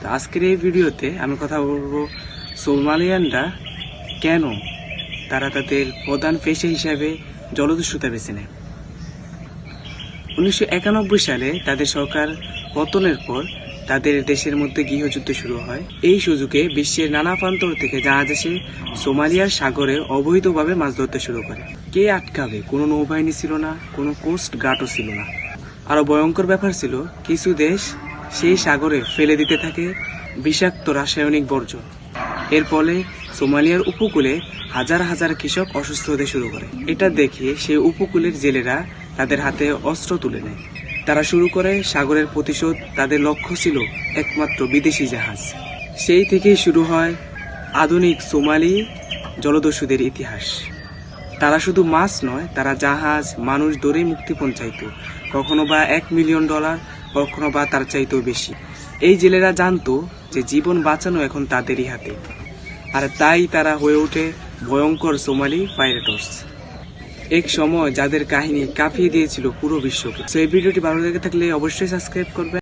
আজকের এই ভিডিওতে আমি কথা বলবো সোমালিয়ানরা কেন তারা তাদের প্রধান পেশা হিসাবে জলদস্যুতা বেছে নেয়। 1991 সালে তাদের সরকার পতনের পর তাদের দেশের মধ্যে গৃহযুদ্ধ শুরু হয়। এই সুযোগে বিশ্বের নানা প্রান্তর থেকে জাহাজ এসে সোমালিয়ার সাগরে অবৈধভাবে মাছ ধরতে শুরু করে। কে আটকাবে? কোনো নৌবাহিনী ছিল না, কোনো কোস্ট গার্ডও ছিল না। আরো ভয়ঙ্কর ব্যাপার ছিল, কিছু দেশ সেই সাগরে ফেলে দিতে থাকে বিষাক্ত রাসায়নিক বর্জ্য। এর ফলে সোমালিয়ার উপকূলে হাজার হাজার কৃষক অসুস্থ হতে শুরু করে। এটা দেখে সেই উপকূলের জেলেরা তাদের হাতে অস্ত্র তুলে নেয়। তারা শুরু করে সাগরের প্রতিশোধ। তাদের লক্ষ্য ছিল একমাত্র বিদেশি জাহাজ। সেই থেকেই শুরু হয় আধুনিক সোমালি জলদস্যুদের ইতিহাস। তারা শুধু মাছ নয়, তারা জাহাজ, মানুষ ধরে মুক্তিপণ চাইতো। কখনো বা $1 মিলিয়ন, কখনো বা তার চাইতেও বেশি। এই জেলেরা জানতো যে জীবন বাঁচানো এখন তাদেরই হাতে, আর তাই তারা হয়ে ওঠে ভয়ঙ্কর সোমালি পাইরেটস। এক সময় যাদের কাহিনী কাঁপিয়ে দিয়েছিল পুরো বিশ্বকে। এই ভিডিওটি ভালো লেগে থাকলে অবশ্যই সাবস্ক্রাইব করবেন।